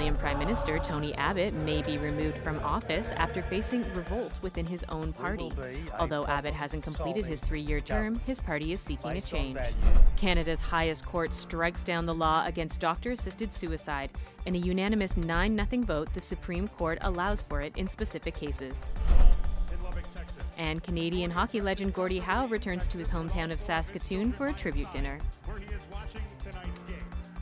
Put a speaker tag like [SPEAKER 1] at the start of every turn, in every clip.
[SPEAKER 1] Australian Prime Minister Tony Abbott may be removed from office after facing revolt within his own party. Although Abbott hasn't completed his 3-year term, his party is seeking a change. Canada's highest court strikes down the law against doctor-assisted suicide. In a unanimous 9-0 vote, the Supreme Court allows for it in specific cases. And Canadian hockey legend Gordie Howe returns to his hometown of Saskatoon for a tribute dinner.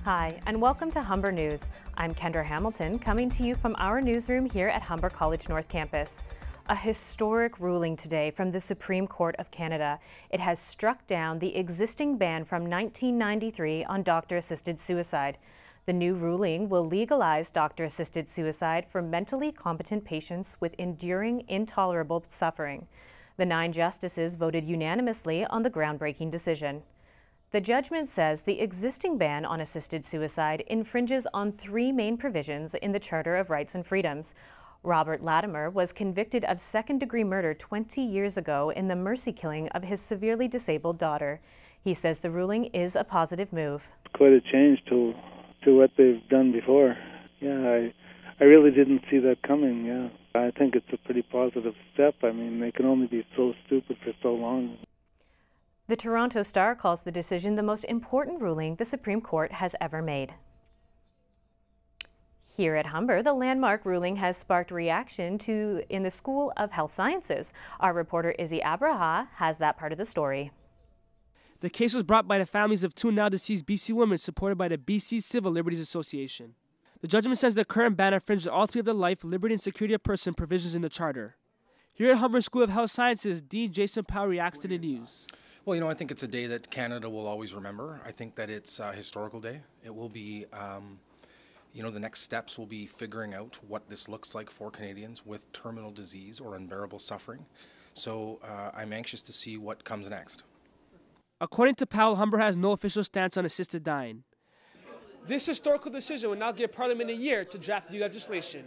[SPEAKER 1] Hi, and welcome to Humber News. I'm Kendra Hamilton, coming to you from our newsroom here at Humber College North Campus. A historic ruling today from the Supreme Court of Canada. It has struck down the existing ban from 1993 on doctor-assisted suicide. The new ruling will legalize doctor-assisted suicide for mentally competent patients with enduring, intolerable suffering. The 9 justices voted unanimously on the groundbreaking decision. The judgment says the existing ban on assisted suicide infringes on 3 main provisions in the Charter of Rights and Freedoms. Robert Latimer was convicted of second-degree murder 20 years ago in the mercy killing of his severely disabled daughter. He says the ruling is a positive move.
[SPEAKER 2] Quite a change to what they've done before. Yeah, I really didn't see that coming, yeah. I think it's a pretty positive step. I mean, they can only be so stupid for so long.
[SPEAKER 1] The Toronto Star calls the decision the most important ruling the Supreme Court has ever made. Here at Humber, the landmark ruling has sparked reaction in the School of Health Sciences. Our reporter Izzy Abraha has that part of the story.
[SPEAKER 3] The case was brought by the families of 2 now deceased BC women supported by the BC Civil Liberties Association. The judgment says the current ban infringes all 3 of the life, liberty, and security of person provisions in the Charter. Here at Humber School of Health Sciences, Dean Jason Powell reacts to the news.
[SPEAKER 4] Well, I think it's a day that Canada will always remember. I think that it's a historical day. It will be, the next steps will be figuring out what this looks like for Canadians with terminal disease or unbearable suffering. So I'm anxious to see what comes next.
[SPEAKER 3] According to Powell, Humber has no official stance on assisted dying. This historical decision will now give Parliament a year to draft new legislation.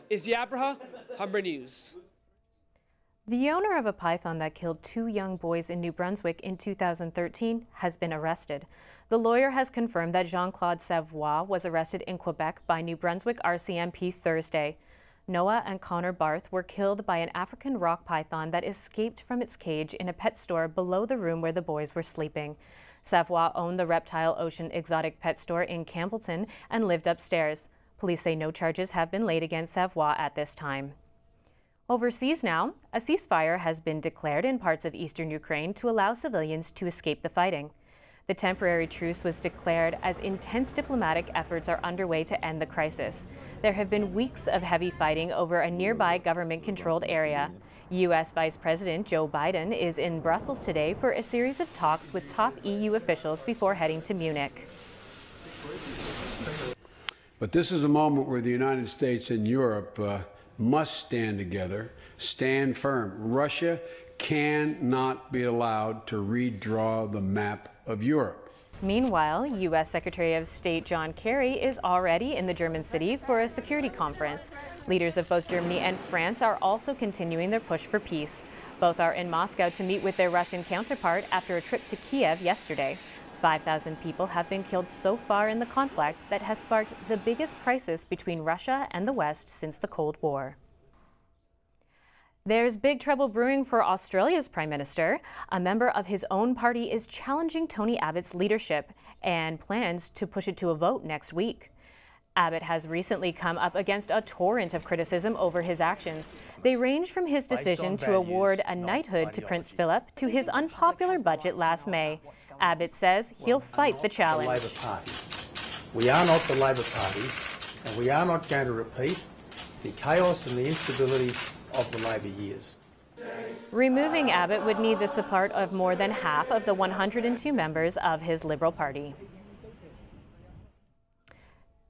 [SPEAKER 3] Izzy Abraha, Humber News.
[SPEAKER 1] The owner of a python that killed 2 young boys in New Brunswick in 2013 has been arrested. The lawyer has confirmed that Jean-Claude Savoie was arrested in Quebec by New Brunswick RCMP Thursday. Noah and Connor Barth were killed by an African rock python that escaped from its cage in a pet store below the room where the boys were sleeping. Savoie owned the Reptile Ocean exotic pet store in Campbellton and lived upstairs. Police say no charges have been laid against Savoie at this time. Overseas now, a ceasefire has been declared in parts of eastern Ukraine to allow civilians to escape the fighting. The temporary truce was declared as intense diplomatic efforts are underway to end the crisis. There have been weeks of heavy fighting over a nearby government-controlled area. U.S. Vice President Joe Biden is in Brussels today for a series of talks with top EU officials before heading to Munich.
[SPEAKER 5] But this is a moment where the United States and Europe must stand together, stand firm. Russia cannot be allowed to redraw the map of Europe.
[SPEAKER 1] Meanwhile, U.S. Secretary of State John Kerry is already in the German city for a security conference. Leaders of both Germany and France are also continuing their push for peace. Both are in Moscow to meet with their Russian counterpart after a trip to Kiev yesterday. 5,000 people have been killed so far in the conflict that has sparked the biggest crisis between Russia and the West since the Cold War. There's big trouble brewing for Australia's Prime Minister. A member of his own party is challenging Tony Abbott's leadership and plans to push it to a vote next week. Abbott has recently come up against a torrent of criticism over his actions. They range from his decision to award a knighthood to Prince Philip to his unpopular budget last May. Abbott says he'll fight the challenge.
[SPEAKER 6] Labor Party. We are not the Labor Party, and we are not going to repeat the chaos and the instability of the Labor years.
[SPEAKER 1] Removing Abbott would need the support of more than half of the 102 members of his Liberal Party.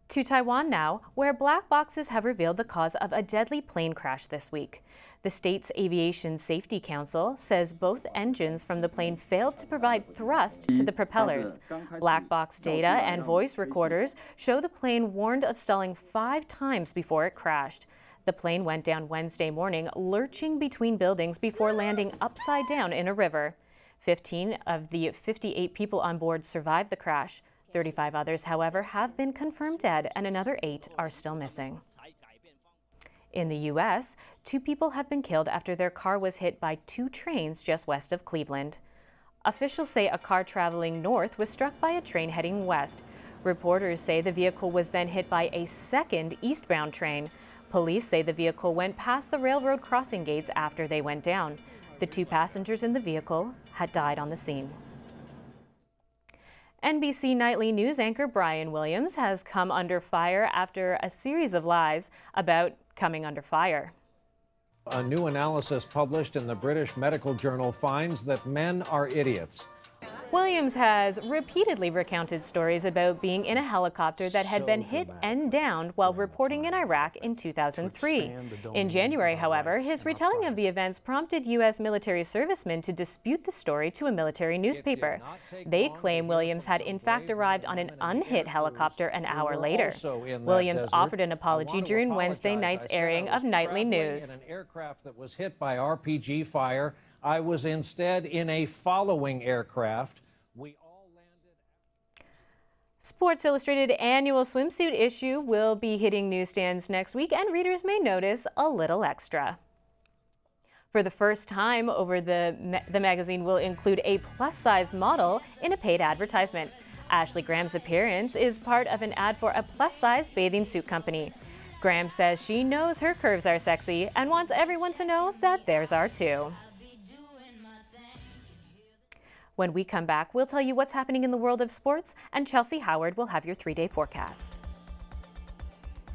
[SPEAKER 1] To Taiwan now, where black boxes have revealed the cause of a deadly plane crash this week. The state's Aviation Safety Council says both engines from the plane failed to provide thrust to the propellers. Black box data and voice recorders show the plane warned of stalling 5 times before it crashed. The plane went down Wednesday morning, lurching between buildings before landing upside down in a river. 15 of the 58 people on board survived the crash. 35 others, however, have been confirmed dead, and another 8 are still missing. In the U.S., 2 people have been killed after their car was hit by 2 trains just west of Cleveland. Officials say a car traveling north was struck by a train heading west. Reporters say the vehicle was then hit by a second eastbound train. Police say the vehicle went past the railroad crossing gates after they went down. The 2 passengers in the vehicle had died on the scene. NBC Nightly News anchor Brian Williams has come under fire after a series of lies about coming under fire.
[SPEAKER 7] A new analysis published in the British Medical Journal finds that men are idiots.
[SPEAKER 1] Williams has repeatedly recounted stories about being in a helicopter that had been hit and downed while reporting in Iraq in 2003. In January, however, his retelling of the events prompted U.S. military servicemen to dispute the story to a military newspaper. They claim Williams had in fact arrived on an unhit helicopter an hour later. Williams offered an apology during Wednesday night's airing of Nightly News.
[SPEAKER 7] In an aircraft that was hit by RPG fire, I was instead in a following aircraft. We all landed.
[SPEAKER 1] Sports Illustrated annual swimsuit issue will be hitting newsstands next week, and readers may notice a little extra. For the first time, the magazine will include a plus-size model in a paid advertisement. Ashley Graham's appearance is part of an ad for a plus-size bathing suit company. Graham says she knows her curves are sexy and wants everyone to know that theirs are too. When we come back, we'll tell you what's happening in the world of sports, and Chelsea Howard will have your 3-day forecast.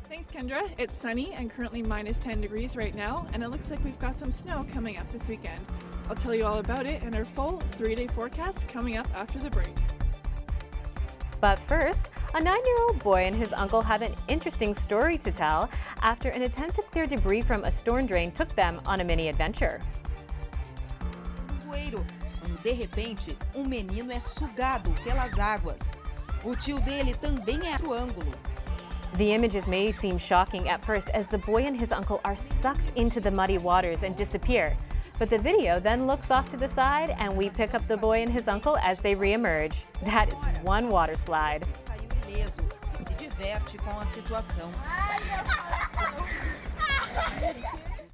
[SPEAKER 8] Thanks, Kendra. It's sunny and currently minus 10 degrees right now, and it looks like we've got some snow coming up this weekend. I'll tell you all about it in our full 3-day forecast coming up after the break.
[SPEAKER 1] But first, a 9-year-old boy and his uncle have an interesting story to tell after an attempt to clear debris from a storm drain took them on a mini adventure.
[SPEAKER 9] De repente, menino é sugado pelas águas. O tio dele também é pro ângulo.
[SPEAKER 1] The images may seem shocking at first as the boy and his uncle are sucked into the muddy waters and disappear. But the video then looks off to the side and we pick up the boy and his uncle as they re-emerge. That is one water slide.
[SPEAKER 9] Saiu ileso e se diverte com a situação.